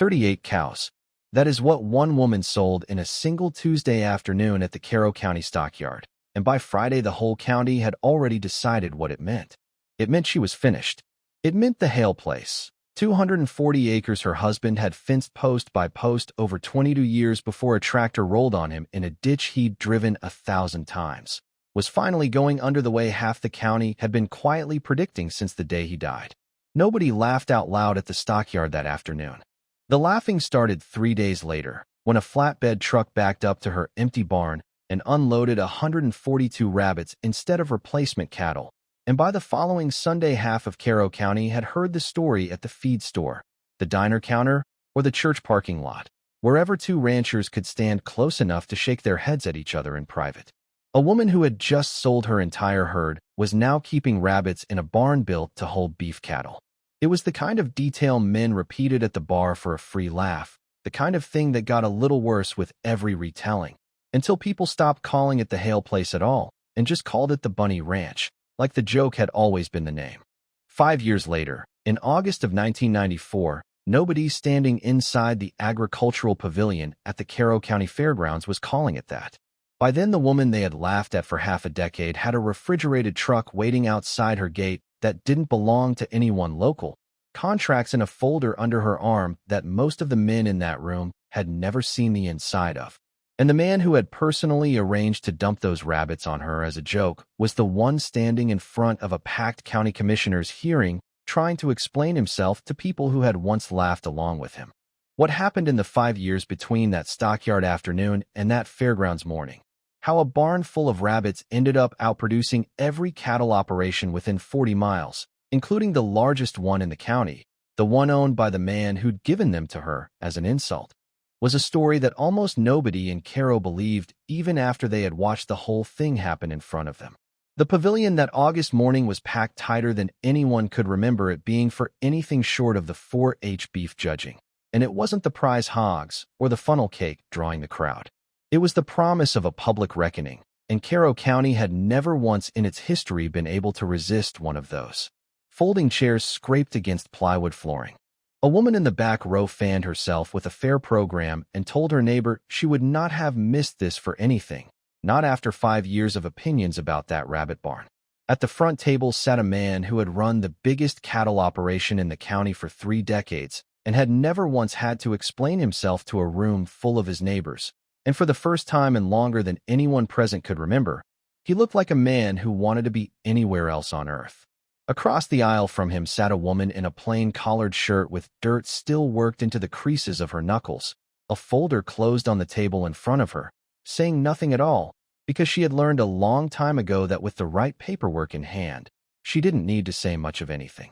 38 cows. That is what one woman sold in a single Tuesday afternoon at the Carroll County stockyard, and by Friday the whole county had already decided what it meant. It meant she was finished. It meant the Hale place. 240 acres her husband had fenced post by post over 22 years before a tractor rolled on him in a ditch he'd driven 1,000 times, was finally going under the way half the county had been quietly predicting since the day he died. Nobody laughed out loud at the stockyard that afternoon. The laughing started 3 days later, when a flatbed truck backed up to her empty barn and unloaded 142 rabbits instead of replacement cattle. And by the following Sunday, half of Carroll County had heard the story at the feed store, the diner counter, or the church parking lot, wherever two ranchers could stand close enough to shake their heads at each other in private. A woman who had just sold her entire herd was now keeping rabbits in a barn built to hold beef cattle. It was the kind of detail men repeated at the bar for a free laugh, the kind of thing that got a little worse with every retelling, until people stopped calling it the Hale place at all and just called it the Bunny Ranch, like the joke had always been the name. 5 years later, in August of 1994, nobody standing inside the agricultural pavilion at the Carroll County Fairgrounds was calling it that. By then, the woman they had laughed at for half a decade had a refrigerated truck waiting outside her gate that didn't belong to anyone local, contracts in a folder under her arm that most of the men in that room had never seen the inside of. And the man who had personally arranged to dump those rabbits on her as a joke was the one standing in front of a packed county commissioner's hearing, trying to explain himself to people who had once laughed along with him. What happened in the 5 years between that stockyard afternoon and that fairgrounds morning? How a barn full of rabbits ended up outproducing every cattle operation within 40 miles, including the largest one in the county, the one owned by the man who'd given them to her as an insult, was a story that almost nobody in Carroll believed even after they had watched the whole thing happen in front of them. The pavilion that August morning was packed tighter than anyone could remember it being for anything short of the 4-H beef judging, and it wasn't the prize hogs or the funnel cake drawing the crowd. It was the promise of a public reckoning, and Carroll County had never once in its history been able to resist one of those. Folding chairs scraped against plywood flooring. A woman in the back row fanned herself with a fair program and told her neighbor she would not have missed this for anything, not after 5 years of opinions about that rabbit barn. At the front table sat a man who had run the biggest cattle operation in the county for 3 decades and had never once had to explain himself to a room full of his neighbors. And for the first time in longer than anyone present could remember, he looked like a man who wanted to be anywhere else on earth. Across the aisle from him sat a woman in a plain collared shirt with dirt still worked into the creases of her knuckles, a folder closed on the table in front of her, saying nothing at all, because she had learned a long time ago that with the right paperwork in hand, she didn't need to say much of anything.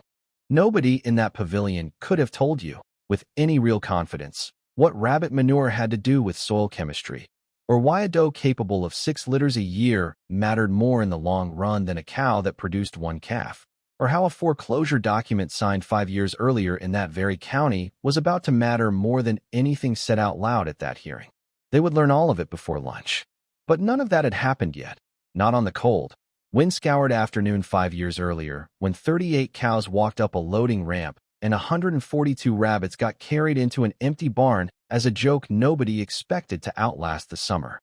Nobody in that pavilion could have told you, with any real confidence, what rabbit manure had to do with soil chemistry, or why a doe capable of 6 litters a year mattered more in the long run than a cow that produced 1 calf, or how a foreclosure document signed 5 years earlier in that very county was about to matter more than anything said out loud at that hearing. They would learn all of it before lunch. But none of that had happened yet, not on the cold, wind-scoured afternoon 5 years earlier, when 38 cows walked up a loading ramp and 142 rabbits got carried into an empty barn as a joke nobody expected to outlast the summer.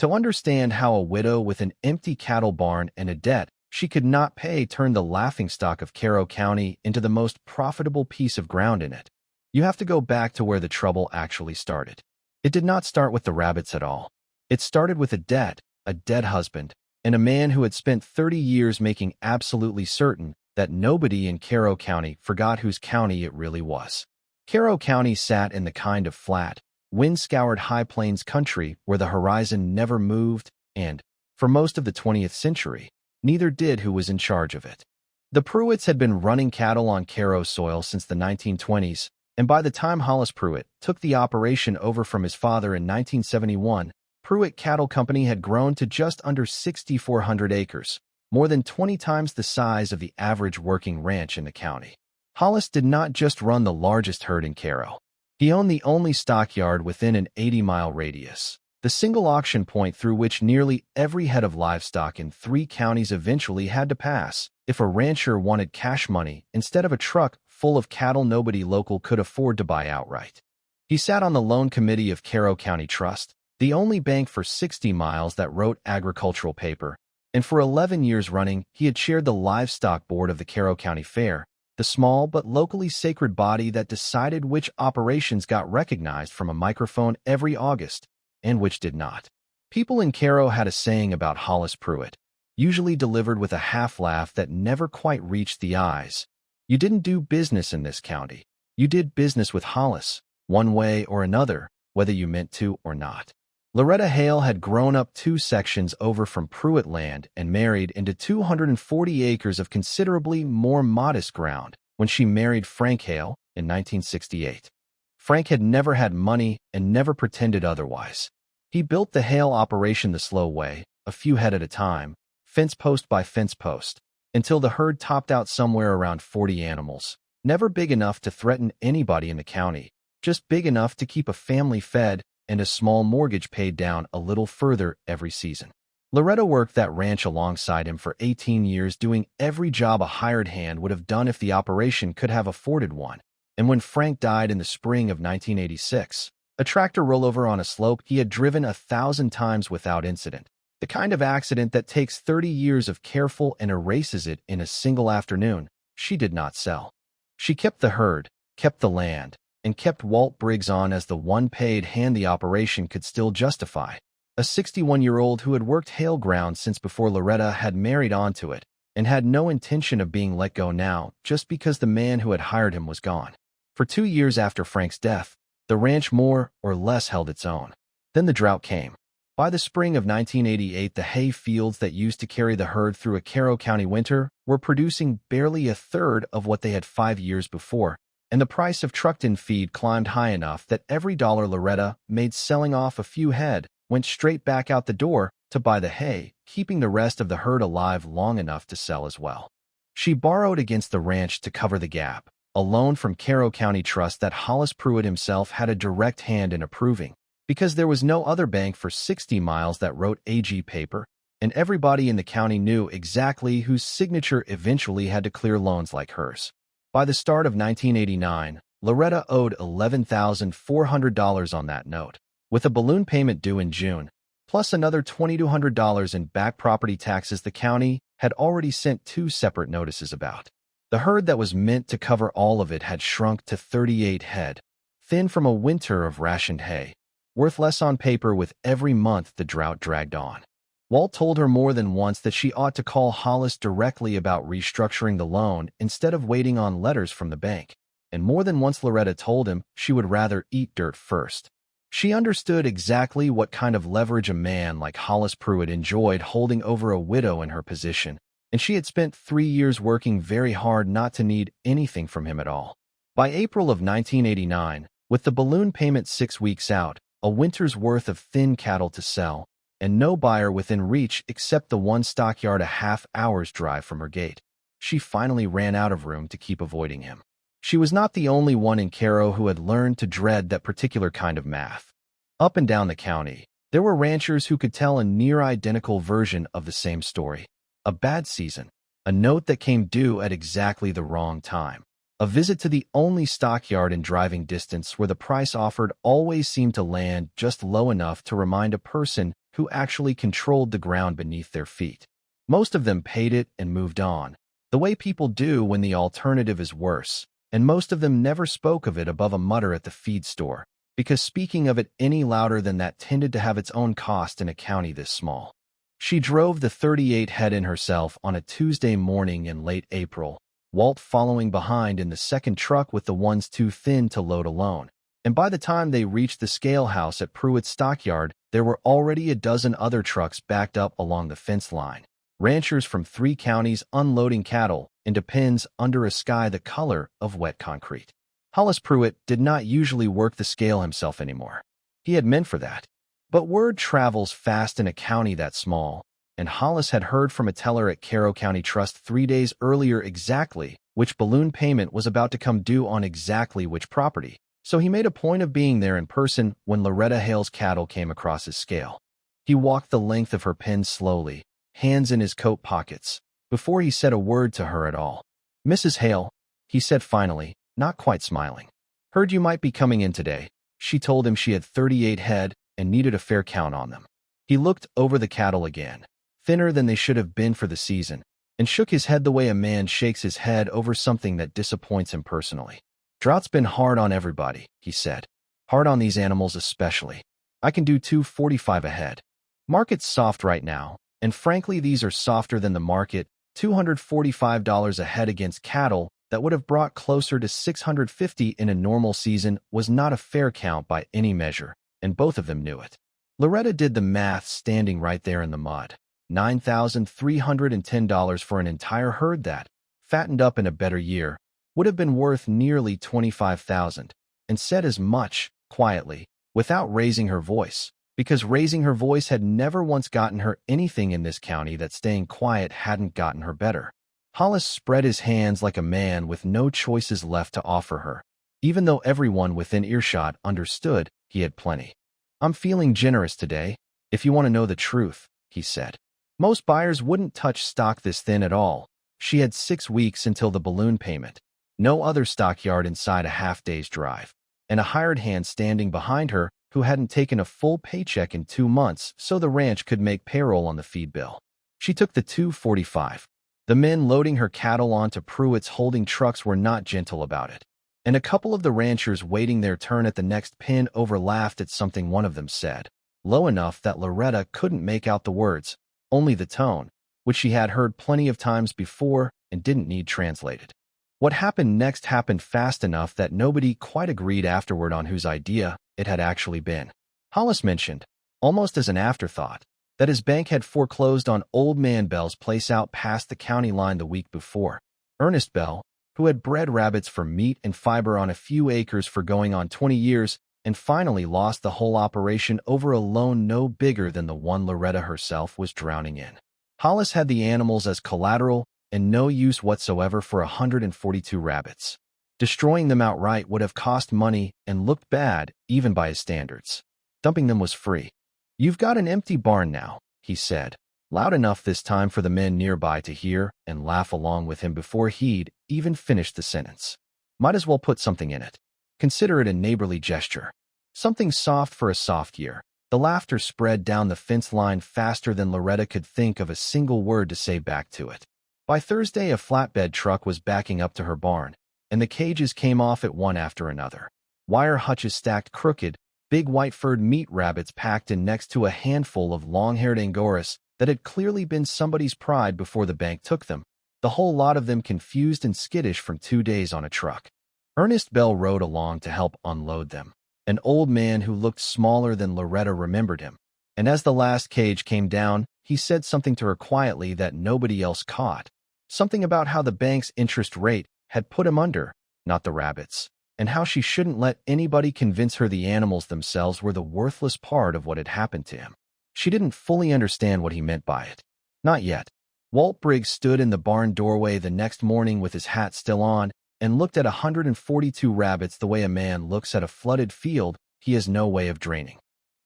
To understand how a widow with an empty cattle barn and a debt she could not pay turned the laughingstock of Carroll County into the most profitable piece of ground in it, you have to go back to where the trouble actually started. It did not start with the rabbits at all. It started with a dead husband, and a man who had spent 30 years making absolutely certain that nobody in Carroll County forgot whose county it really was. Carroll County sat in the kind of flat, wind-scoured high plains country where the horizon never moved and, for most of the 20th century, neither did who was in charge of it. The Pruitts had been running cattle on Carroll soil since the 1920s, and by the time Hollis Pruitt took the operation over from his father in 1971, Pruitt Cattle Company had grown to just under 6,400 acres, more than 20 times the size of the average working ranch in the county. Hollis did not just run the largest herd in Carroll. He owned the only stockyard within an 80-mile radius, the single auction point through which nearly every head of livestock in 3 counties eventually had to pass if a rancher wanted cash money instead of a truck full of cattle nobody local could afford to buy outright. He sat on the loan committee of Carroll County Trust, the only bank for 60 miles that wrote agricultural paper, and for 11 years running, he had chaired the livestock board of the Carroll County Fair, the small but locally sacred body that decided which operations got recognized from a microphone every August and which did not. People in Carroll had a saying about Hollis Pruitt, usually delivered with a half-laugh that never quite reached the eyes. You didn't do business in this county. You did business with Hollis, one way or another, whether you meant to or not. Loretta Hale had grown up 2 sections over from Pruitt land and married into 240 acres of considerably more modest ground when she married Frank Hale in 1968. Frank had never had money and never pretended otherwise. He built the Hale operation the slow way, a few head at a time, fence post by fence post, until the herd topped out somewhere around 40 animals, never big enough to threaten anybody in the county, just big enough to keep a family fed and a small mortgage paid down a little further every season. Loretta worked that ranch alongside him for 18 years, doing every job a hired hand would have done if the operation could have afforded one. And when Frank died in the spring of 1986, a tractor rollover on a slope he had driven 1,000 times without incident, the kind of accident that takes 30 years of careful and erases it in a single afternoon, she did not sell. She kept the herd, kept the land, and kept Walt Briggs on as the one paid hand the operation could still justify, a 61-year-old who had worked Hale ground since before Loretta had married onto it and had no intention of being let go now just because the man who had hired him was gone. For 2 years after Frank's death, the ranch more or less held its own. Then the drought came. By the spring of 1988, the hay fields that used to carry the herd through a Carroll County winter were producing barely a third of what they had 5 years before, and the price of trucked-in feed climbed high enough that every dollar Loretta made selling off a few head went straight back out the door to buy the hay, keeping the rest of the herd alive long enough to sell as well. She borrowed against the ranch to cover the gap, a loan from Carroll County Trust that Hollis Pruitt himself had a direct hand in approving, because there was no other bank for 60 miles that wrote AG paper, and everybody in the county knew exactly whose signature eventually had to clear loans like hers. By the start of 1989, Loretta owed $11,400 on that note, with a balloon payment due in June, plus another $2,200 in back property taxes the county had already sent 2 separate notices about. The herd that was meant to cover all of it had shrunk to 38 head, thin from a winter of rationed hay, worth less on paper with every month the drought dragged on. Walt told her more than once that she ought to call Hollis directly about restructuring the loan instead of waiting on letters from the bank, and more than once Loretta told him she would rather eat dirt first. She understood exactly what kind of leverage a man like Hollis Pruitt enjoyed holding over a widow in her position, and she had spent 3 years working very hard not to need anything from him at all. By April of 1989, with the balloon payment 6 weeks out, a winter's worth of thin cattle to sell, and no buyer within reach except the one stockyard a half-hour's drive from her gate, she finally ran out of room to keep avoiding him. She was not the only one in Carroll who had learned to dread that particular kind of math. Up and down the county, there were ranchers who could tell a near-identical version of the same story. A bad season, a note that came due at exactly the wrong time, a visit to the only stockyard in driving distance where the price offered always seemed to land just low enough to remind a person who actually controlled the ground beneath their feet. Most of them paid it and moved on, the way people do when the alternative is worse, and most of them never spoke of it above a mutter at the feed store, because speaking of it any louder than that tended to have its own cost in a county this small. She drove the 38 head in herself on a Tuesday morning in late April, Walt following behind in the second truck with the ones too thin to load alone, and by the time they reached the scale house at Pruitt's stockyard, there were already a dozen other trucks backed up along the fence line, ranchers from 3 counties unloading cattle into pens under a sky the color of wet concrete. Hollis Pruitt did not usually work the scale himself anymore. He had meant for that. But word travels fast in a county that small, and Hollis had heard from a teller at Carroll County Trust 3 days earlier exactly which balloon payment was about to come due on exactly which property, so he made a point of being there in person when Loretta Hale's cattle came across his scale. He walked the length of her pen slowly, hands in his coat pockets, before he said a word to her at all. "Mrs. Hale," he said finally, not quite smiling. "Heard you might be coming in today. She told him she had 38 head and needed a fair count on them. He looked over the cattle again, thinner than they should have been for the season, and shook his head the way a man shakes his head over something that disappoints him personally. Drought's been hard on everybody, he said. Hard on these animals especially. I can do 245 a head. Market's soft right now, and frankly these are softer than the market. $245 a head against cattle that would have brought closer to 650 in a normal season was not a fair count by any measure, and both of them knew it. Loretta did the math standing right there in the mud. $9,310 for an entire herd that, fattened up in a better year, would have been worth nearly $25,000, and said as much, quietly, without raising her voice, because raising her voice had never once gotten her anything in this county that staying quiet hadn't gotten her better. Hollis spread his hands like a man with no choices left to offer her, even though everyone within earshot understood he had plenty. I'm feeling generous today, if you want to know the truth, he said. Most buyers wouldn't touch stock this thin at all. She had 6 weeks until the balloon payment, no other stockyard inside a half-day's drive, and a hired hand standing behind her who hadn't taken a full paycheck in 2 months so the ranch could make payroll on the feed bill. She took the $245. The men loading her cattle onto Pruitt's holding trucks were not gentle about it, and a couple of the ranchers waiting their turn at the next pin over laughed at something one of them said, low enough that Loretta couldn't make out the words, only the tone, which she had heard plenty of times before and didn't need translated. What happened next happened fast enough that nobody quite agreed afterward on whose idea it had actually been. Hollis mentioned, almost as an afterthought, that his bank had foreclosed on Old Man Bell's place out past the county line the week before. Ernest Bell, who had bred rabbits for meat and fiber on a few acres for going on 20 years, and finally lost the whole operation over a loan no bigger than the one Loretta herself was drowning in. Hollis had the animals as collateral and no use whatsoever for 142 rabbits. Destroying them outright would have cost money and looked bad, even by his standards. Dumping them was free. You've got an empty barn now, he said, loud enough this time for the men nearby to hear and laugh along with him before he'd even finished the sentence. Might as well put something in it. Consider it a neighborly gesture. Something soft for a soft year. The laughter spread down the fence line faster than Loretta could think of a single word to say back to it. By Thursday, a flatbed truck was backing up to her barn, and the cages came off it one after another. Wire hutches stacked crooked, big white-furred meat rabbits packed in next to a handful of long-haired Angoras that had clearly been somebody's pride before the bank took them, the whole lot of them confused and skittish from 2 days on a truck. Ernest Bell rode along to help unload them. An old man who looked smaller than Loretta remembered him, and as the last cage came down, he said something to her quietly that nobody else caught. Something about how the bank's interest rate had put him under, not the rabbits, and how she shouldn't let anybody convince her the animals themselves were the worthless part of what had happened to him. She didn't fully understand what he meant by it. Not yet. Walt Briggs stood in the barn doorway the next morning with his hat still on and looked at 142 rabbits the way a man looks at a flooded field he has no way of draining.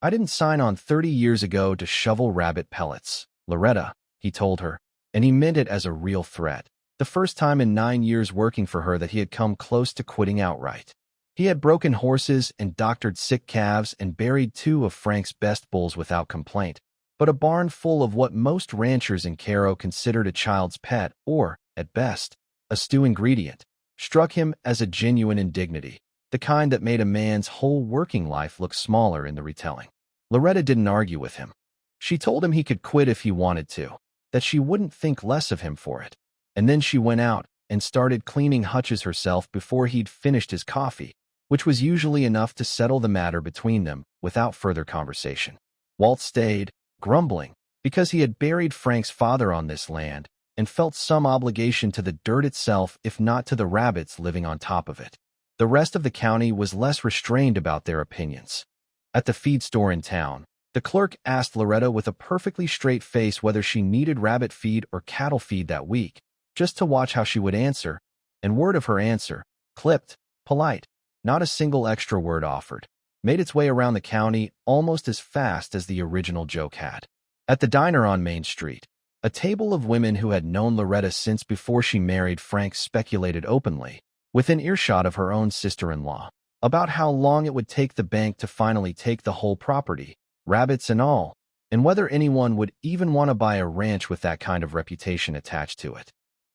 I didn't sign on 30 years ago to shovel rabbit pellets, Loretta, he told her, and he meant it as a real threat. The first time in 9 years working for her that he had come close to quitting outright. He had broken horses and doctored sick calves and buried 2 of Frank's best bulls without complaint, but a barn full of what most ranchers in Cairo considered a child's pet or, at best, a stew ingredient, struck him as a genuine indignity, the kind that made a man's whole working life look smaller in the retelling. Loretta didn't argue with him. She told him he could quit if he wanted to, that she wouldn't think less of him for it. And then she went out and started cleaning hutches herself before he'd finished his coffee, which was usually enough to settle the matter between them without further conversation. Walt stayed, grumbling, because he had buried Frank's father on this land and felt some obligation to the dirt itself if not to the rabbits living on top of it. The rest of the county was less restrained about their opinions. At the feed store in town, the clerk asked Loretta with a perfectly straight face whether she needed rabbit feed or cattle feed that week, just to watch how she would answer, and word of her answer, clipped, polite, not a single extra word offered, made its way around the county almost as fast as the original joke had. At the diner on Main Street, a table of women who had known Loretta since before she married Frank speculated openly, within earshot of her own sister-in-law. about how long it would take the bank to finally take the whole property, rabbits and all, and whether anyone would even want to buy a ranch with that kind of reputation attached to it.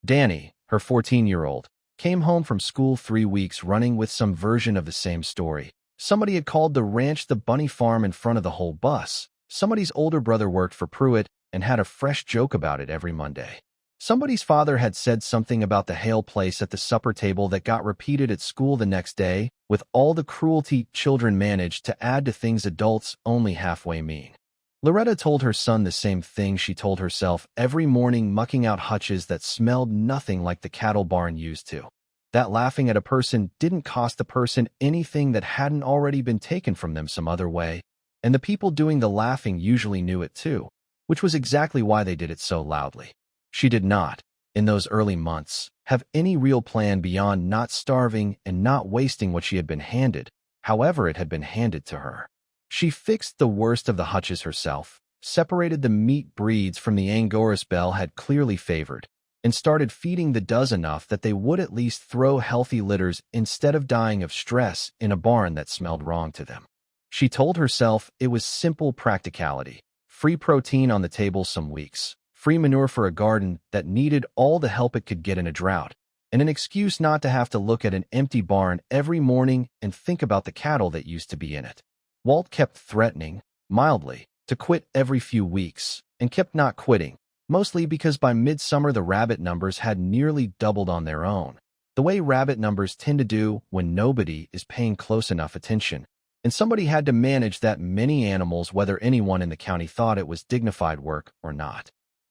Danny, her 14-year-old, came home from school 3 weeks running with some version of the same story. Somebody had called the ranch the bunny farm in front of the whole bus. Somebody's older brother worked for Pruitt and had a fresh joke about it every Monday. Somebody's father had said something about the Hale place at the supper table that got repeated at school the next day, with all the cruelty children managed to add to things adults only halfway mean. Loretta told her son the same thing she told herself every morning, mucking out hutches that smelled nothing like the cattle barn used to. That laughing at a person didn't cost the person anything that hadn't already been taken from them some other way, and the people doing the laughing usually knew it too, which was exactly why they did it so loudly. She did not, in those early months, have any real plan beyond not starving and not wasting what she had been handed, however it had been handed to her. She fixed the worst of the hutches herself, separated the meat breeds from the Angoras Bell had clearly favored, and started feeding the does enough that they would at least throw healthy litters instead of dying of stress in a barn that smelled wrong to them. She told herself it was simple practicality: free protein on the table some weeks, free manure for a garden that needed all the help it could get in a drought, and an excuse not to have to look at an empty barn every morning and think about the cattle that used to be in it. Walt kept threatening, mildly, to quit every few weeks, and kept not quitting, mostly because by midsummer the rabbit numbers had nearly doubled on their own, the way rabbit numbers tend to do when nobody is paying close enough attention, and somebody had to manage that many animals whether anyone in the county thought it was dignified work or not.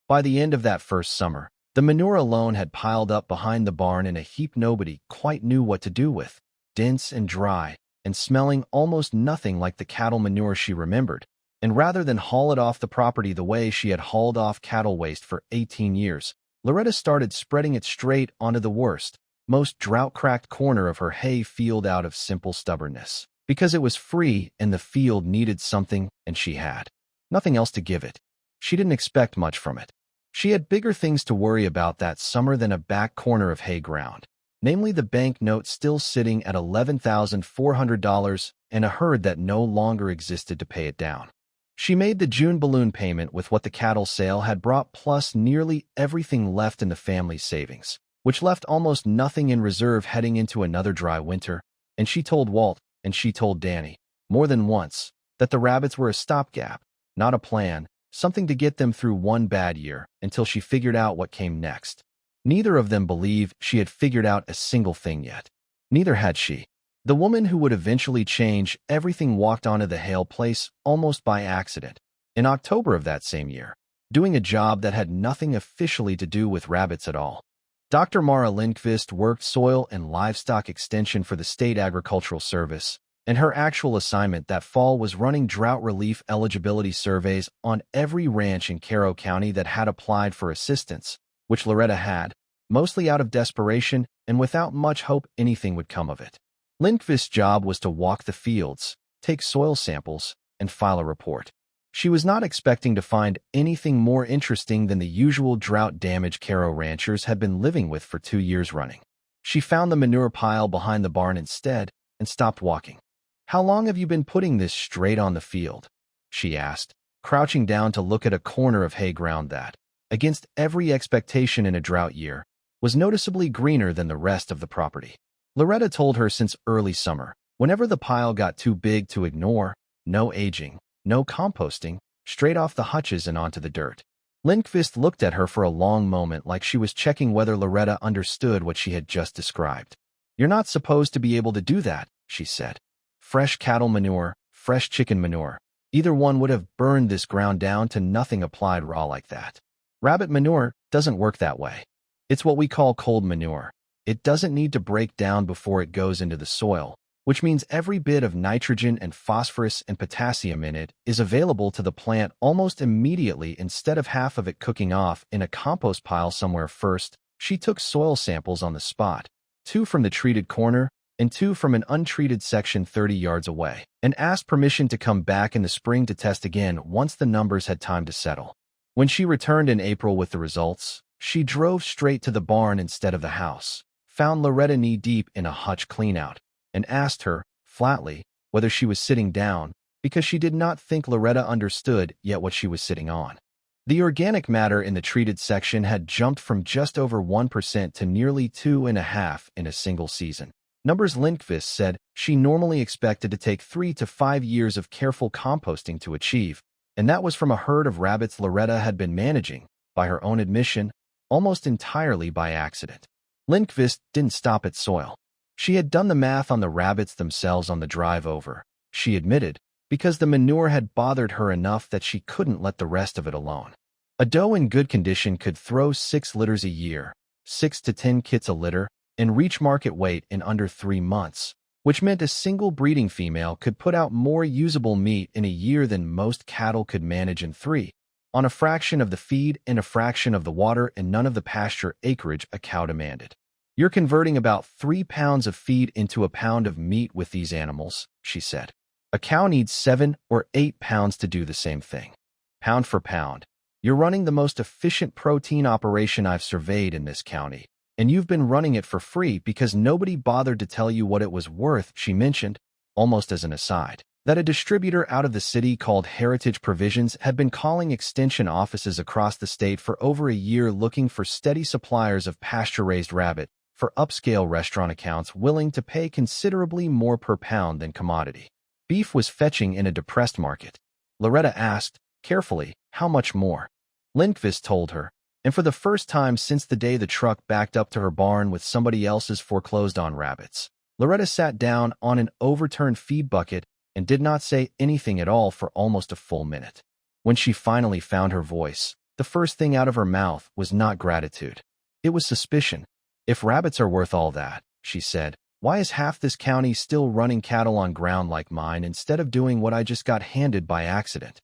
By the end of that first summer, the manure alone had piled up behind the barn in a heap nobody quite knew what to do with, dense and dry, and smelling almost nothing like the cattle manure she remembered, and rather than haul it off the property the way she had hauled off cattle waste for 18 years, Loretta started spreading it straight onto the worst, most drought-cracked corner of her hay field out of simple stubbornness, because it was free and the field needed something and she had nothing else to give it. She didn't expect much from it. She had bigger things to worry about that summer than a back corner of hay ground, namely the bank note still sitting at $11,400 and a herd that no longer existed to pay it down. She made the June balloon payment with what the cattle sale had brought plus nearly everything left in the family's savings, which left almost nothing in reserve heading into another dry winter, and she told Walt, and she told Danny, more than once, that the rabbits were a stopgap, not a plan, something to get them through one bad year until she figured out what came next. Neither of them believed she had figured out a single thing yet. Neither had she. The woman who would eventually change everything walked onto the Hale place almost by accident, in October of that same year, doing a job that had nothing officially to do with rabbits at all. Dr. Mara Lindqvist worked soil and livestock extension for the State Agricultural Service, and her actual assignment that fall was running drought relief eligibility surveys on every ranch in Caro County that had applied for assistance, which Loretta had, mostly out of desperation and without much hope anything would come of it. Lindqvist's job was to walk the fields, take soil samples, and file a report. She was not expecting to find anything more interesting than the usual drought damage Caro ranchers had been living with for 2 years running. She found the manure pile behind the barn instead and stopped walking. "How long have you been putting this straight on the field?" she asked, crouching down to look at a corner of hay ground that, against every expectation in a drought year, was noticeably greener than the rest of the property. Loretta told her since early summer, whenever the pile got too big to ignore, no aging, no composting, straight off the hutches and onto the dirt. Lindqvist looked at her for a long moment like she was checking whether Loretta understood what she had just described. "You're not supposed to be able to do that," she said. "Fresh cattle manure, fresh chicken manure. Either one would have burned this ground down to nothing applied raw like that. Rabbit manure doesn't work that way. It's what we call cold manure. It doesn't need to break down before it goes into the soil, which means every bit of nitrogen and phosphorus and potassium in it is available to the plant almost immediately instead of half of it cooking off in a compost pile somewhere first." She took soil samples on the spot, 2 from the treated corner and 2 from an untreated section 30 yards away, and asked permission to come back in the spring to test again once the numbers had time to settle. When she returned in April with the results, she drove straight to the barn instead of the house, found Loretta knee-deep in a hutch cleanout, and asked her, flatly, whether she was sitting down, because she did not think Loretta understood yet what she was sitting on. The organic matter in the treated section had jumped from just over 1% to nearly 2.5% in a single season. Numbers Lindqvist said she normally expected to take 3 to 5 years of careful composting to achieve, and that was from a herd of rabbits Loretta had been managing, by her own admission, almost entirely by accident. Lindqvist didn't stop at soil. She had done the math on the rabbits themselves on the drive over, she admitted, because the manure had bothered her enough that she couldn't let the rest of it alone. A doe in good condition could throw 6 litters a year, 6 to 10 kits a litter, and reach market weight in under 3 months, which meant a single breeding female could put out more usable meat in a year than most cattle could manage in 3, on a fraction of the feed and a fraction of the water and none of the pasture acreage a cow demanded. You're converting about 3 pounds of feed into a pound of meat with these animals, she said. A cow needs 7 or 8 pounds to do the same thing. Pound for pound, you're running the most efficient protein operation I've surveyed in this county. And you've been running it for free because nobody bothered to tell you what it was worth, she mentioned, almost as an aside, that a distributor out of the city called Heritage Provisions had been calling extension offices across the state for over a year looking for steady suppliers of pasture-raised rabbit for upscale restaurant accounts willing to pay considerably more per pound than commodity beef was fetching in a depressed market. Loretta asked, carefully, how much more? Lindqvist told her, and for the first time since the day the truck backed up to her barn with somebody else's foreclosed-on rabbits. Loretta sat down on an overturned feed bucket and did not say anything at all for almost a full minute. When she finally found her voice, the first thing out of her mouth was not gratitude. It was suspicion. If rabbits are worth all that, she said, why is half this county still running cattle on ground like mine instead of doing what I just got handed by accident?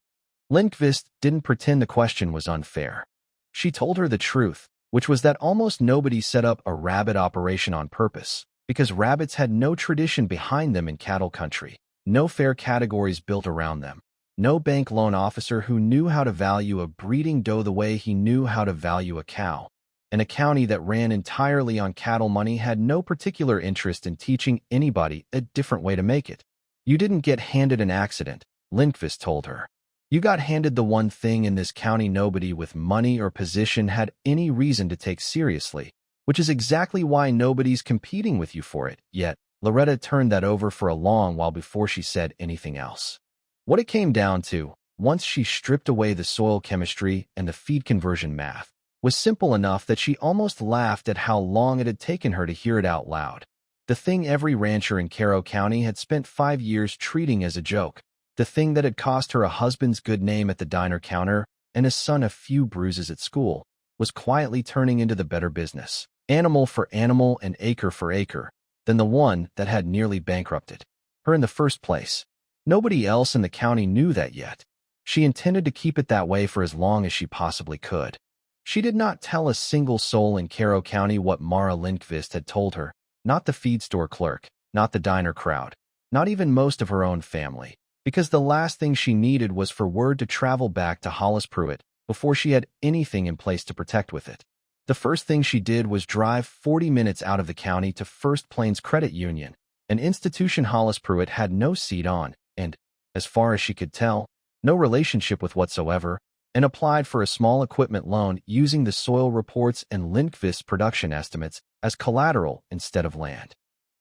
Lindqvist didn't pretend the question was unfair. She told her the truth, which was that almost nobody set up a rabbit operation on purpose, because rabbits had no tradition behind them in cattle country, no fair categories built around them, no bank loan officer who knew how to value a breeding doe the way he knew how to value a cow, and a county that ran entirely on cattle money had no particular interest in teaching anybody a different way to make it. You didn't get handed an accident, Lindqvist told her. You got handed the one thing in this county nobody with money or position had any reason to take seriously, which is exactly why nobody's competing with you for it, yet Loretta turned that over for a long while before she said anything else. What it came down to, once she stripped away the soil chemistry and the feed conversion math, was simple enough that she almost laughed at how long it had taken her to hear it out loud. The thing every rancher in Caro County had spent 5 years treating as a joke. The thing that had cost her a husband's good name at the diner counter and a son a few bruises at school was quietly turning into the better business, animal for animal and acre for acre, than the one that had nearly bankrupted her in the first place. Nobody else in the county knew that yet. She intended to keep it that way for as long as she possibly could. She did not tell a single soul in Caro County what Mara Lindqvist had told her, not the feed store clerk, not the diner crowd, not even most of her own family, because the last thing she needed was for word to travel back to Hollis Pruitt before she had anything in place to protect with it. The first thing she did was drive 40 minutes out of the county to First Plains Credit Union, an institution Hollis Pruitt had no seat on and, as far as she could tell, no relationship with whatsoever, and applied for a small equipment loan using the soil reports and Lindqvist's production estimates as collateral instead of land.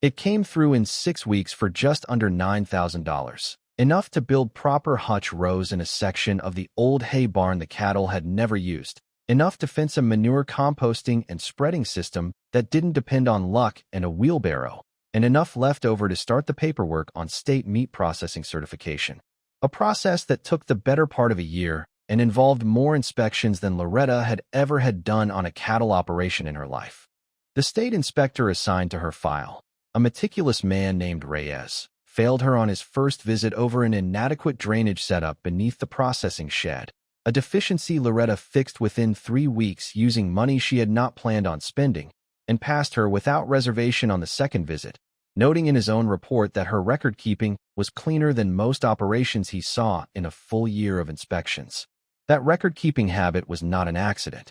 It came through in 6 weeks for just under $9,000. Enough to build proper hutch rows in a section of the old hay barn the cattle had never used, enough to fence a manure composting and spreading system that didn't depend on luck and a wheelbarrow, and enough left over to start the paperwork on state meat processing certification, a process that took the better part of a year and involved more inspections than Loretta had ever done on a cattle operation in her life. The state inspector assigned to her file, a meticulous man named Reyes, failed her on his first visit over an inadequate drainage setup beneath the processing shed, a deficiency Loretta fixed within 3 weeks using money she had not planned on spending, and passed her without reservation on the second visit, noting in his own report that her record-keeping was cleaner than most operations he saw in a full year of inspections. That record-keeping habit was not an accident.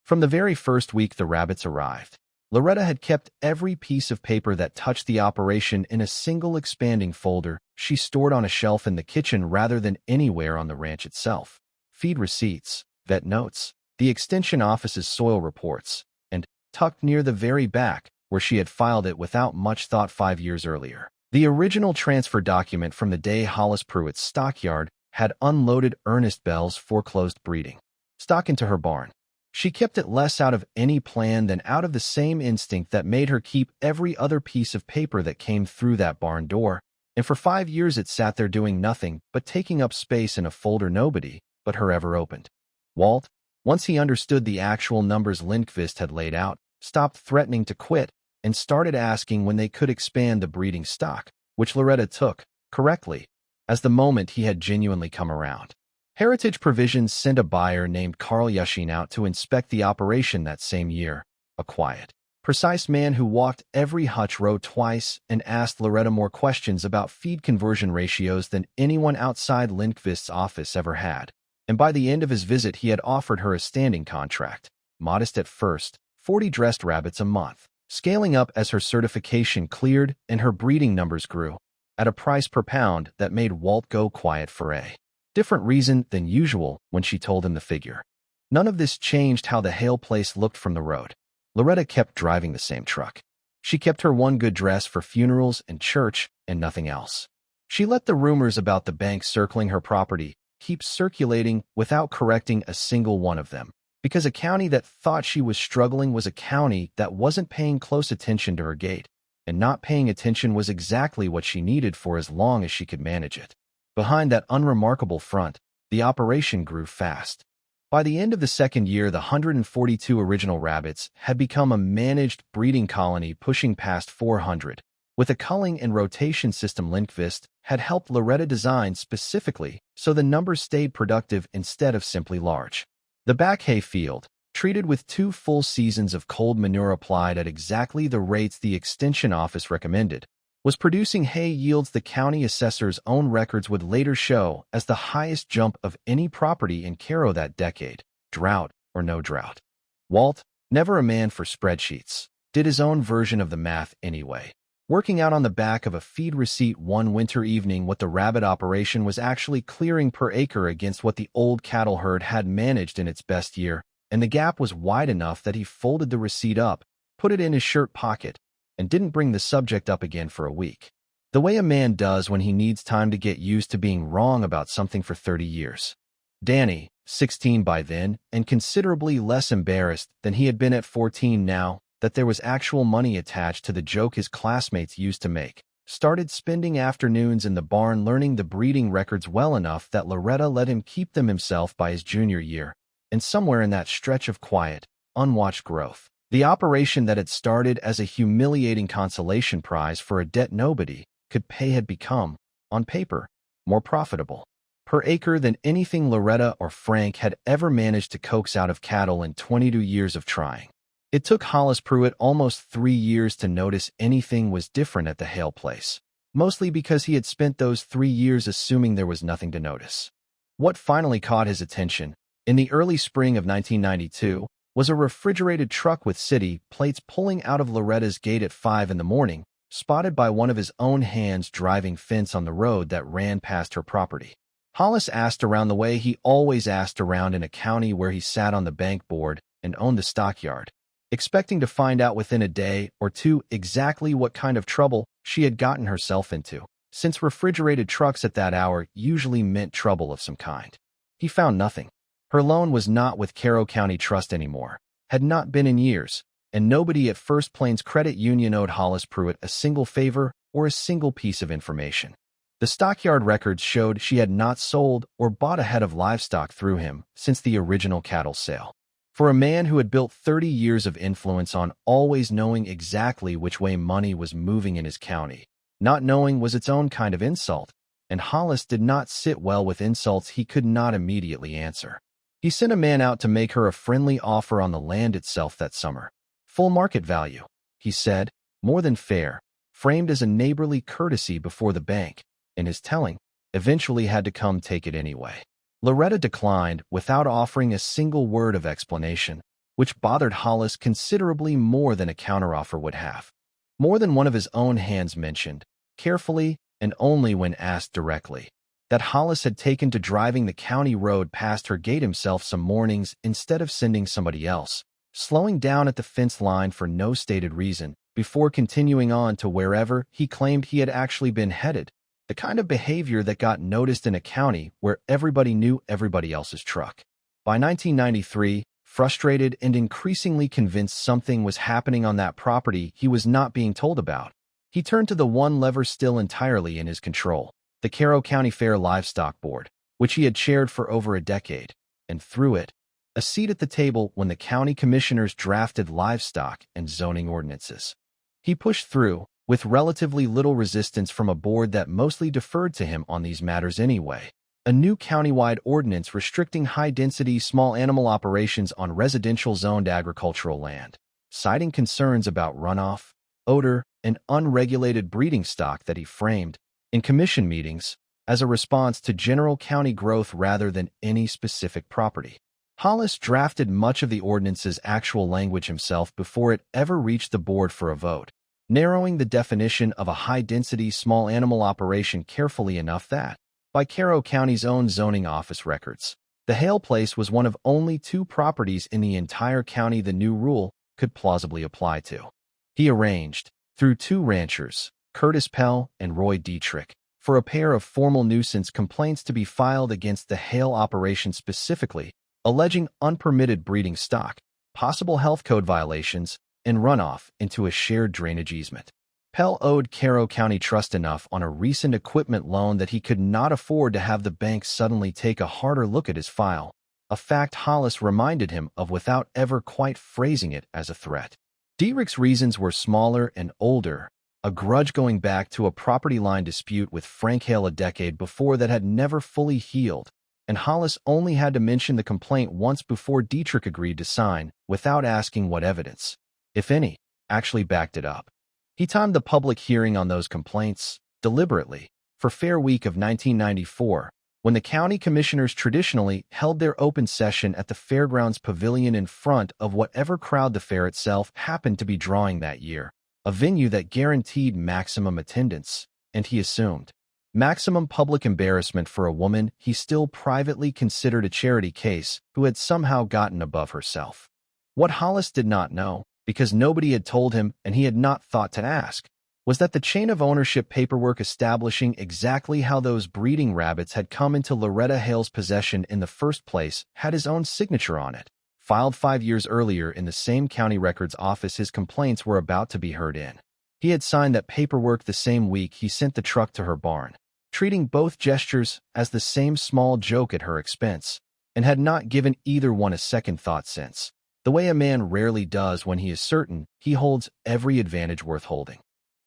From the very first week the rabbits arrived, Loretta had kept every piece of paper that touched the operation in a single expanding folder she stored on a shelf in the kitchen rather than anywhere on the ranch itself. Feed receipts, vet notes, the extension office's soil reports, and, tucked near the very back, where she had filed it without much thought 5 years earlier, the original transfer document from the day Hollis Pruitt's stockyard had unloaded Ernest Bell's foreclosed breeding stock into her barn. She kept it less out of any plan than out of the same instinct that made her keep every other piece of paper that came through that barn door, and for 5 years it sat there doing nothing but taking up space in a folder nobody but her ever opened. Walt, once he understood the actual numbers Lindqvist had laid out, stopped threatening to quit and started asking when they could expand the breeding stock, which Loretta took, correctly, as the moment he had genuinely come around. Heritage Provisions sent a buyer named Carl Yashin out to inspect the operation that same year, a quiet, precise man who walked every hutch row twice and asked Loretta more questions about feed conversion ratios than anyone outside Lindqvist's office ever had. And by the end of his visit he had offered her a standing contract, modest at first, 40 dressed rabbits a month, scaling up as her certification cleared and her breeding numbers grew, at a price per pound that made Walt go quiet for a different reason than usual when she told him the figure. None of this changed how the Hale place looked from the road. Loretta kept driving the same truck. She kept her one good dress for funerals and church and nothing else. She let the rumors about the bank circling her property keep circulating without correcting a single one of them, because a county that thought she was struggling was a county that wasn't paying close attention to her gait, and not paying attention was exactly what she needed for as long as she could manage it. Behind that unremarkable front, the operation grew fast. By the end of the second year, the 142 original rabbits had become a managed breeding colony pushing past 400, with a culling and rotation system Lindqvist had helped Loretta design specifically so the numbers stayed productive instead of simply large. The back hay field, treated with 2 full seasons of cold manure applied at exactly the rates the Extension Office recommended, was producing hay yields the county assessor's own records would later show as the highest jump of any property in Caro that decade, drought or no drought. Walt, never a man for spreadsheets, did his own version of the math anyway, working out on the back of a feed receipt one winter evening what the rabbit operation was actually clearing per acre against what the old cattle herd had managed in its best year, and the gap was wide enough that he folded the receipt up, put it in his shirt pocket, and didn't bring the subject up again for a week. The way a man does when he needs time to get used to being wrong about something for 30 years. Danny, 16 by then, and considerably less embarrassed than he had been at 14 now that there was actual money attached to the joke his classmates used to make, started spending afternoons in the barn learning the breeding records well enough that Loretta let him keep them himself by his junior year, and somewhere in that stretch of quiet, unwatched growth, the operation that had started as a humiliating consolation prize for a debt nobody could pay had become, on paper, more profitable per acre than anything Loretta or Frank had ever managed to coax out of cattle in 22 years of trying. It took Hollis Pruitt almost 3 years to notice anything was different at the Hale place, mostly because he had spent those 3 years assuming there was nothing to notice. What finally caught his attention, in the early spring of 1992, was a refrigerated truck with city plates pulling out of Loretta's gate at 5 in the morning, spotted by one of his own hands driving fence on the road that ran past her property. Hollis asked around the way he always asked around in a county where he sat on the bank board and owned the stockyard, expecting to find out within a day or two exactly what kind of trouble she had gotten herself into, since refrigerated trucks at that hour usually meant trouble of some kind. He found nothing. Her loan was not with Caro County Trust anymore, had not been in years, and nobody at First Plains Credit Union owed Hollis Pruitt a single favor or a single piece of information. The stockyard records showed she had not sold or bought a head of livestock through him since the original cattle sale. For a man who had built 30 years of influence on always knowing exactly which way money was moving in his county, not knowing was its own kind of insult, and Hollis did not sit well with insults he could not immediately answer. He sent a man out to make her a friendly offer on the land itself that summer. Full market value, he said, more than fair, framed as a neighborly courtesy before the bank, and his telling, eventually had to come take it anyway. Loretta declined without offering a single word of explanation, which bothered Hollis considerably more than a counteroffer would have. More than one of his own hands mentioned, carefully and only when asked directly, that Hollis had taken to driving the county road past her gate himself some mornings instead of sending somebody else, slowing down at the fence line for no stated reason, before continuing on to wherever he claimed he had actually been headed, the kind of behavior that got noticed in a county where everybody knew everybody else's truck. By 1993, frustrated and increasingly convinced something was happening on that property he was not being told about, he turned to the one lever still entirely in his control, the Caro County Fair Livestock Board, which he had chaired for over a decade, and through it, a seat at the table when the county commissioners drafted livestock and zoning ordinances. He pushed through, with relatively little resistance from a board that mostly deferred to him on these matters anyway, a new countywide ordinance restricting high-density small animal operations on residential zoned agricultural land, citing concerns about runoff, odor, and unregulated breeding stock that he framed, in commission meetings, as a response to general county growth rather than any specific property. Hollis drafted much of the ordinance's actual language himself before it ever reached the board for a vote, narrowing the definition of a high-density small animal operation carefully enough that, by Caro County's own zoning office records, the Hale Place was one of only 2 properties in the entire county the new rule could plausibly apply to. He arranged, through 2 ranchers, Curtis Pell and Roy Dietrich, for a pair of formal nuisance complaints to be filed against the Hale operation specifically, alleging unpermitted breeding stock, possible health code violations, and runoff into a shared drainage easement. Pell owed Caro County Trust enough on a recent equipment loan that he could not afford to have the bank suddenly take a harder look at his file, a fact Hollis reminded him of without ever quite phrasing it as a threat. Dietrich's reasons were smaller and older, a grudge going back to a property line dispute with Frank Hale a decade before that had never fully healed, and Hollis only had to mention the complaint once before Dietrich agreed to sign, without asking what evidence, if any, actually backed it up. He timed the public hearing on those complaints, deliberately, for Fair Week of 1994, when the county commissioners traditionally held their open session at the fairgrounds pavilion in front of whatever crowd the fair itself happened to be drawing that year, a venue that guaranteed maximum attendance, and he assumed maximum public embarrassment for a woman he still privately considered a charity case who had somehow gotten above herself. What Hollis did not know, because nobody had told him and he had not thought to ask, was that the chain of ownership paperwork establishing exactly how those breeding rabbits had come into Loretta Hale's possession in the first place had his own signature on it, filed 5 years earlier in the same county records office his complaints were about to be heard in. He had signed that paperwork the same week he sent the truck to her barn, treating both gestures as the same small joke at her expense, and had not given either one a second thought since, the way a man rarely does when he is certain he holds every advantage worth holding.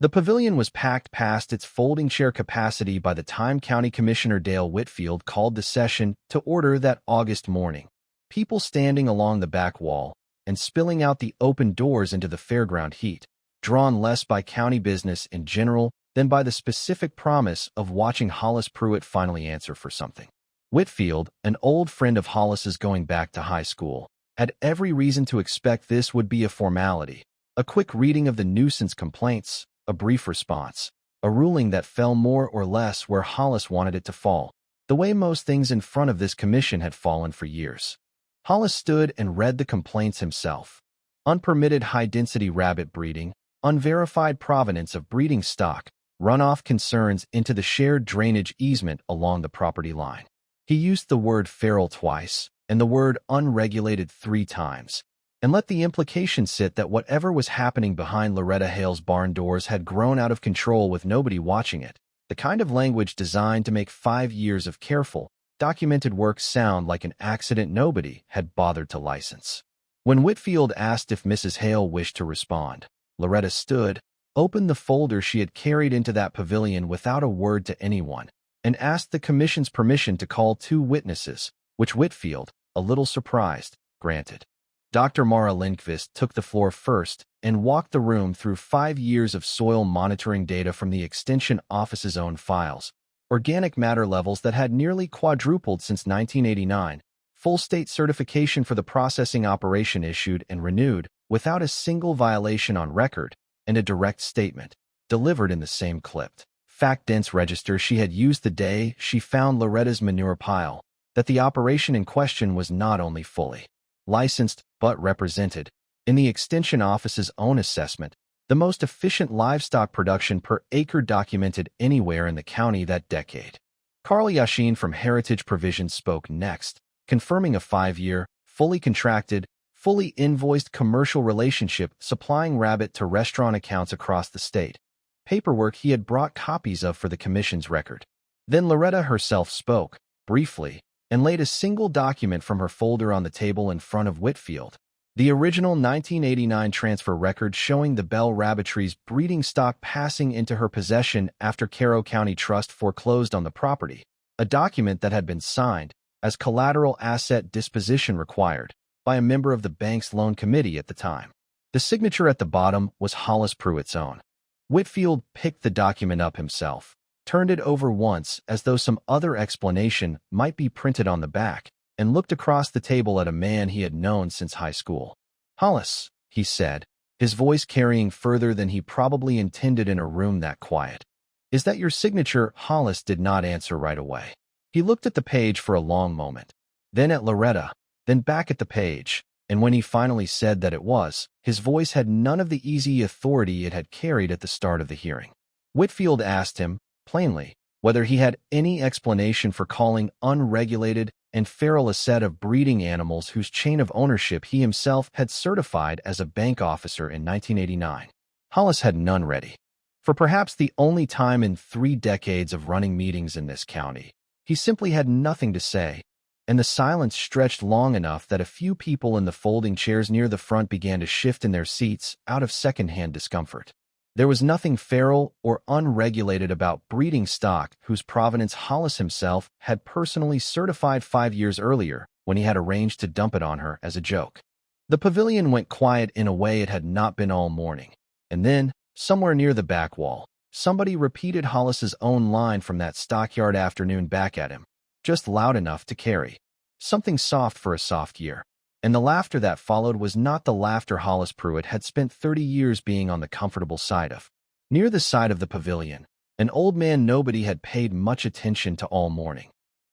The pavilion was packed past its folding chair capacity by the time County Commissioner Dale Whitfield called the session to order that August morning, people standing along the back wall and spilling out the open doors into the fairground heat, drawn less by county business in general than by the specific promise of watching Hollis Pruitt finally answer for something. Whitfield, an old friend of Hollis's going back to high school, had every reason to expect this would be a formality, a quick reading of the nuisance complaints, a brief response, a ruling that fell more or less where Hollis wanted it to fall, the way most things in front of this commission had fallen for years. Hollis stood and read the complaints himself. Unpermitted high-density rabbit breeding, unverified provenance of breeding stock, runoff concerns into the shared drainage easement along the property line. He used the word feral twice, and the word unregulated 3 times, and let the implication sit that whatever was happening behind Loretta Hale's barn doors had grown out of control with nobody watching it, the kind of language designed to make 5 years of careful, documented work sound like an accident nobody had bothered to license. When Whitfield asked if Mrs. Hale wished to respond, Loretta stood, opened the folder she had carried into that pavilion without a word to anyone, and asked the commission's permission to call 2 witnesses, which Whitfield, a little surprised, granted. Dr. Mara Lindqvist took the floor first and walked the room through 5 years of soil monitoring data from the Extension Office's own files, organic matter levels that had nearly quadrupled since 1989, full state certification for the processing operation issued and renewed without a single violation on record, and a direct statement, delivered in the same clipped, fact-dense register she had used the day she found Loretta's manure pile, that the operation in question was not only fully licensed but represented, in the Extension Office's own assessment, the most efficient livestock production per acre documented anywhere in the county that decade. Carl Yashin from Heritage Provisions spoke next, confirming a 5-year, fully contracted, fully invoiced commercial relationship supplying rabbit to restaurant accounts across the state, paperwork he had brought copies of for the commission's record. Then Loretta herself spoke, briefly, and laid a single document from her folder on the table in front of Whitfield, the original 1989 transfer record showing the Bell Rabbitry's breeding stock passing into her possession after Carroll County Trust foreclosed on the property, a document that had been signed, as collateral asset disposition required, by a member of the bank's loan committee at the time. The signature at the bottom was Hollis Pruitt's own. Whitfield picked the document up himself, turned it over once as though some other explanation might be printed on the back, and looked across the table at a man he had known since high school. "Hollis," he said, his voice carrying further than he probably intended in a room that quiet. "Is that your signature?" Hollis did not answer right away. He looked at the page for a long moment, then at Loretta, then back at the page, and when he finally said that it was, his voice had none of the easy authority it had carried at the start of the hearing. Whitfield asked him, plainly, whether he had any explanation for calling unregulated and feral a set of breeding animals whose chain of ownership he himself had certified as a bank officer in 1989. Hollis had none ready. For perhaps the only time in 3 decades of running meetings in this county, he simply had nothing to say, and the silence stretched long enough that a few people in the folding chairs near the front began to shift in their seats out of secondhand discomfort. There was nothing feral or unregulated about breeding stock whose provenance Hollis himself had personally certified 5 years earlier when he had arranged to dump it on her as a joke. The pavilion went quiet in a way it had not been all morning, and then, somewhere near the back wall, somebody repeated Hollis's own line from that stockyard afternoon back at him, just loud enough to carry something soft for a soft year. And the laughter that followed was not the laughter Hollis Pruitt had spent 30 years being on the comfortable side of. Near the side of the pavilion, an old man nobody had paid much attention to all morning.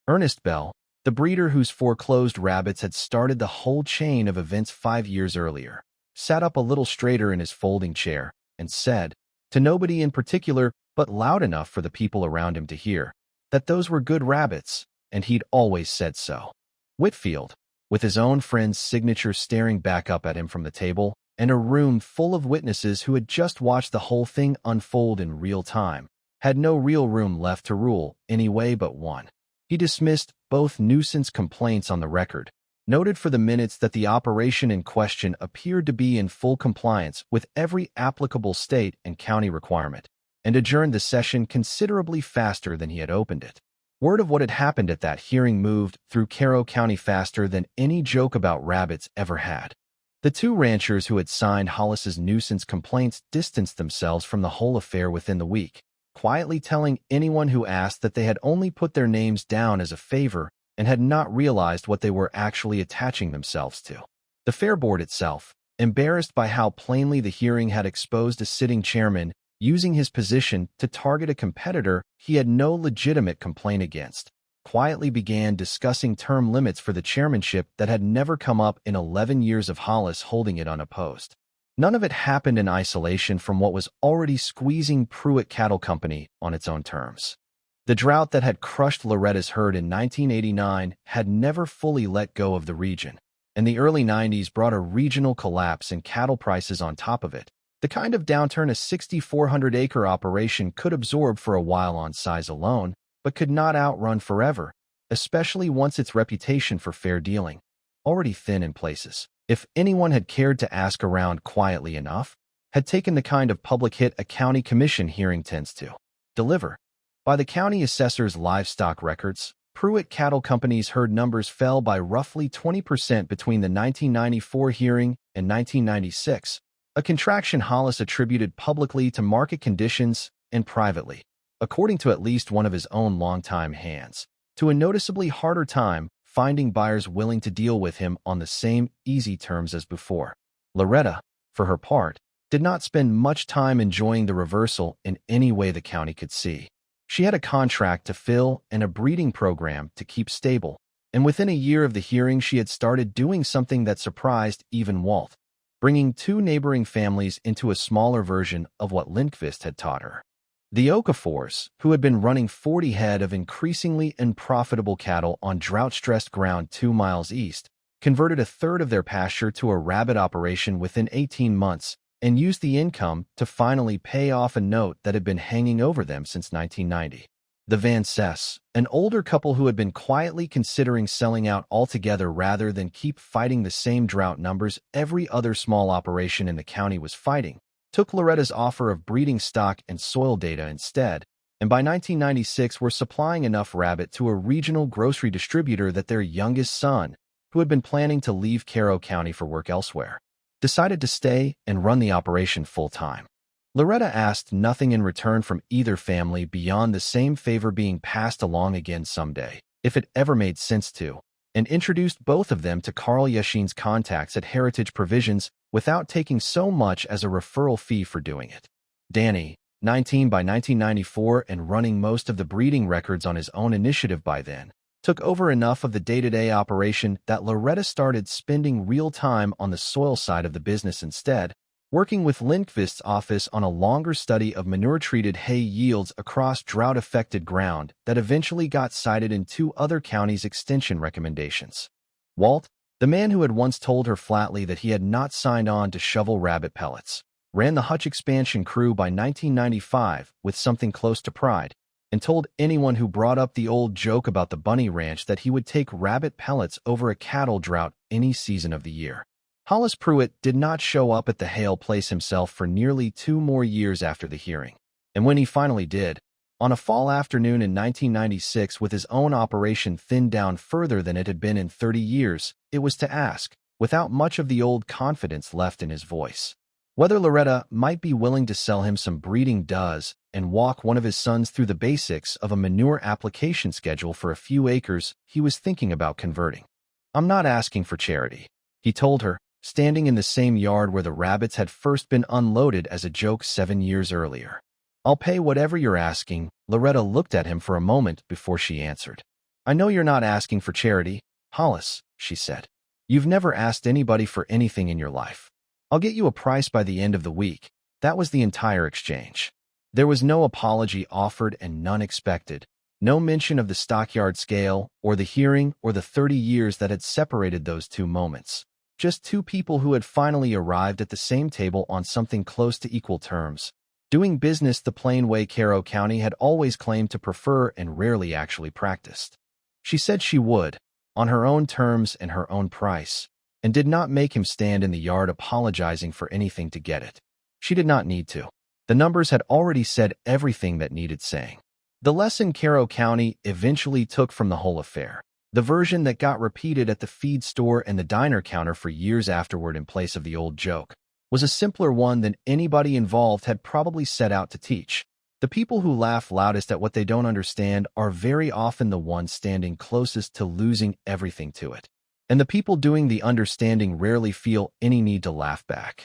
Ernest Bell, the breeder whose foreclosed rabbits had started the whole chain of events 5 years earlier, sat up a little straighter in his folding chair and said, to nobody in particular but loud enough for the people around him to hear, that those were good rabbits, and he'd always said so. Whitfield, with his own friend's signature staring back up at him from the table, and a room full of witnesses who had just watched the whole thing unfold in real time, had no real room left to rule any way but one. He dismissed both nuisance complaints on the record, noted for the minutes that the operation in question appeared to be in full compliance with every applicable state and county requirement, and adjourned the session considerably faster than he had opened it. Word of what had happened at that hearing moved through Carroll County faster than any joke about rabbits ever had. The 2 ranchers who had signed Hollis's nuisance complaints distanced themselves from the whole affair within the week, quietly telling anyone who asked that they had only put their names down as a favor and had not realized what they were actually attaching themselves to. The fair board itself, embarrassed by how plainly the hearing had exposed a sitting chairman using his position to target a competitor he had no legitimate complaint against, quietly began discussing term limits for the chairmanship that had never come up in 11 years of Hollis holding it unopposed. None of it happened in isolation from what was already squeezing Pruitt Cattle Company on its own terms. The drought that had crushed Loretta's herd in 1989 had never fully let go of the region, and the early 90s brought a regional collapse in cattle prices on top of it, the kind of downturn a 6,400-acre operation could absorb for a while on size alone, but could not outrun forever, especially once its reputation for fair dealing, already thin in places, if anyone had cared to ask around quietly enough, had taken the kind of public hit a county commission hearing tends to deliver. By the county assessor's livestock records, Pruitt Cattle Company's herd numbers fell by roughly 20% between the 1994 hearing and 1996, a contraction Hollis attributed publicly to market conditions and privately, according to at least one of his own longtime hands, to a noticeably harder time finding buyers willing to deal with him on the same easy terms as before. Loretta, for her part, did not spend much time enjoying the reversal in any way the county could see. She had a contract to fill and a breeding program to keep stable, and within a year of the hearing she had started doing something that surprised even Walt, bringing two neighboring families into a smaller version of what Lindqvist had taught her. The Okafors, who had been running 40 head of increasingly unprofitable cattle on drought-stressed ground 2 miles east, converted a third of their pasture to a rabbit operation within 18 months and used the income to finally pay off a note that had been hanging over them since 1990. The Van Cess, an older couple who had been quietly considering selling out altogether rather than keep fighting the same drought numbers every other small operation in the county was fighting, took Loretta's offer of breeding stock and soil data instead, and by 1996 were supplying enough rabbit to a regional grocery distributor that their youngest son, who had been planning to leave Caro County for work elsewhere, decided to stay and run the operation full-time. Loretta asked nothing in return from either family beyond the same favor being passed along again someday, if it ever made sense to, and introduced both of them to Carl Yashin's contacts at Heritage Provisions without taking so much as a referral fee for doing it. Danny, 19 by 1994 and running most of the breeding records on his own initiative by then, took over enough of the day-to-day operation that Loretta started spending real time on the soil side of the business instead, working with Lindqvist's office on a longer study of manure-treated hay yields across drought-affected ground that eventually got cited in 2 other counties' extension recommendations. Walt, the man who had once told her flatly that he had not signed on to shovel rabbit pellets, ran the Hutch expansion crew by 1995 with something close to pride, and told anyone who brought up the old joke about the bunny ranch that he would take rabbit pellets over a cattle drought any season of the year. Hollis Pruitt did not show up at the Hale place himself for nearly 2 more years after the hearing, and when he finally did, on a fall afternoon in 1996 with his own operation thinned down further than it had been in 30 years, it was to ask, without much of the old confidence left in his voice, whether Loretta might be willing to sell him some breeding does and walk one of his sons through the basics of a manure application schedule for a few acres he was thinking about converting. "I'm not asking for charity," he told her, standing in the same yard where the rabbits had first been unloaded as a joke 7 years earlier. "I'll pay whatever you're asking." Loretta looked at him for a moment before she answered. "I know you're not asking for charity, Hollis," she said. "You've never asked anybody for anything in your life. I'll get you a price by the end of the week." That was the entire exchange. There was no apology offered and none expected, no mention of the stockyard scale or the hearing or the 30 years that had separated those 2 moments. Just 2 people who had finally arrived at the same table on something close to equal terms, doing business the plain way Caro County had always claimed to prefer and rarely actually practiced. She said she would, on her own terms and her own price, and did not make him stand in the yard apologizing for anything to get it. She did not need to. The numbers had already said everything that needed saying. The lesson Caro County eventually took from the whole affair, the version that got repeated at the feed store and the diner counter for years afterward in place of the old joke, was a simpler one than anybody involved had probably set out to teach. The people who laugh loudest at what they don't understand are very often the ones standing closest to losing everything to it. And the people doing the understanding rarely feel any need to laugh back.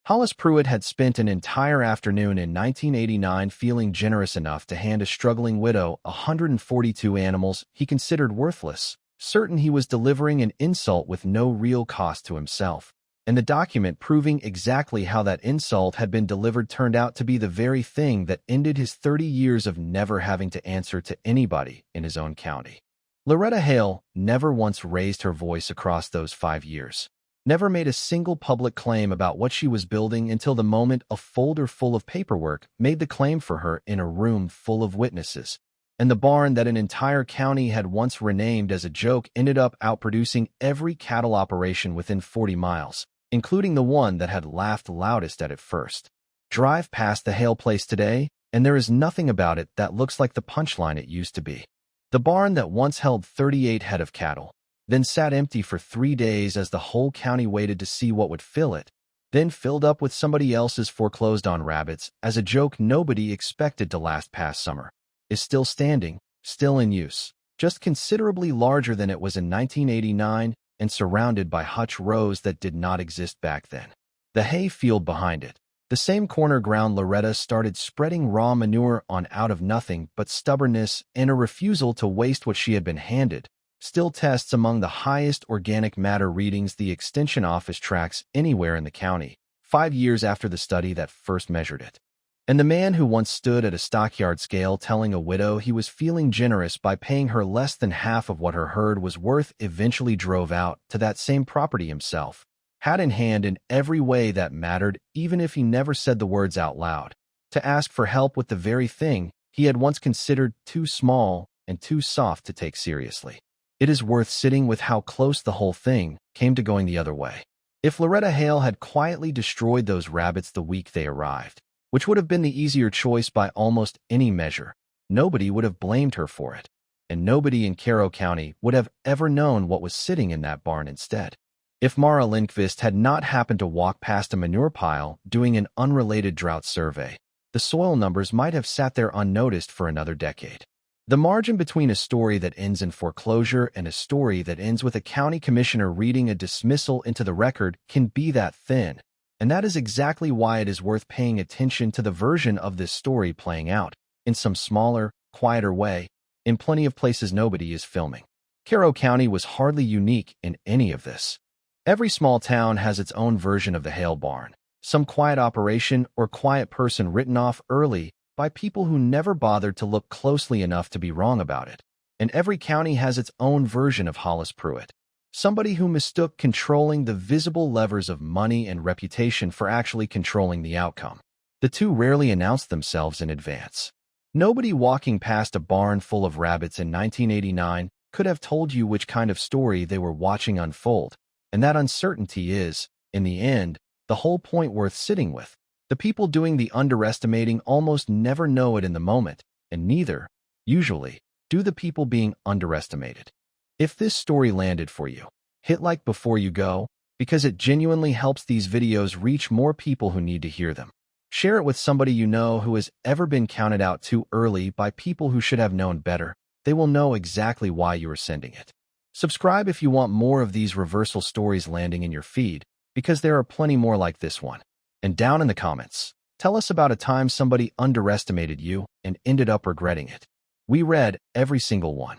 Hollis Pruitt had spent an entire afternoon in 1989 feeling generous enough to hand a struggling widow 142 animals he considered worthless, certain he was delivering an insult with no real cost to himself, and the document proving exactly how that insult had been delivered turned out to be the very thing that ended his 30 years of never having to answer to anybody in his own county. Loretta Hale never once raised her voice across those 5 years. Never made a single public claim about what she was building until the moment a folder full of paperwork made the claim for her in a room full of witnesses, and the barn that an entire county had once renamed as a joke ended up outproducing every cattle operation within 40 miles, including the one that had laughed loudest at it first. Drive past the Hale place today, and there is nothing about it that looks like the punchline it used to be. The barn that once held 38 head of cattle, then sat empty for 3 days as the whole county waited to see what would fill it, then filled up with somebody else's foreclosed-on rabbits as a joke nobody expected to last past summer, is still standing, still in use. just considerably larger than it was in 1989 and surrounded by hutch rows that did not exist back then. The hay field behind it. The same corner ground. Loretta started spreading raw manure on out of nothing but stubbornness and a refusal to waste what she had been handed. Still tests among the highest organic matter readings the extension office tracks anywhere in the county, 5 years after the study that first measured it. And the man who once stood at a stockyard scale telling a widow he was feeling generous by paying her less than half of what her herd was worth eventually drove out to that same property himself, hat in hand in every way that mattered, even if he never said the words out loud, to ask for help with the very thing he had once considered too small and too soft to take seriously. It is worth sitting with how close the whole thing came to going the other way. If Loretta Hale had quietly destroyed those rabbits the week they arrived, which would have been the easier choice by almost any measure, nobody would have blamed her for it, and nobody in Caro County would have ever known what was sitting in that barn instead. If Mara Lindqvist had not happened to walk past a manure pile doing an unrelated drought survey, the soil numbers might have sat there unnoticed for another decade. The margin between a story that ends in foreclosure and a story that ends with a county commissioner reading a dismissal into the record can be that thin, and that is exactly why it is worth paying attention to the version of this story playing out, in some smaller, quieter way, in plenty of places nobody is filming. Caro County was hardly unique in any of this. Every small town has its own version of the Hale barn, some quiet operation or quiet person written off early by people who never bothered to look closely enough to be wrong about it. And every county has its own version of Hollis Pruitt, somebody who mistook controlling the visible levers of money and reputation for actually controlling the outcome. The two rarely announced themselves in advance. Nobody walking past a barn full of rabbits in 1989 could have told you which kind of story they were watching unfold, and that uncertainty is, in the end, the whole point worth sitting with. The people doing the underestimating almost never know it in the moment, and neither, usually, do the people being underestimated. If this story landed for you, hit like before you go, because it genuinely helps these videos reach more people who need to hear them. Share it with somebody you know who has ever been counted out too early by people who should have known better. They will know exactly why you are sending it. Subscribe if you want more of these reversal stories landing in your feed, because there are plenty more like this one. And down in the comments, tell us about a time somebody underestimated you and ended up regretting it. We read every single one.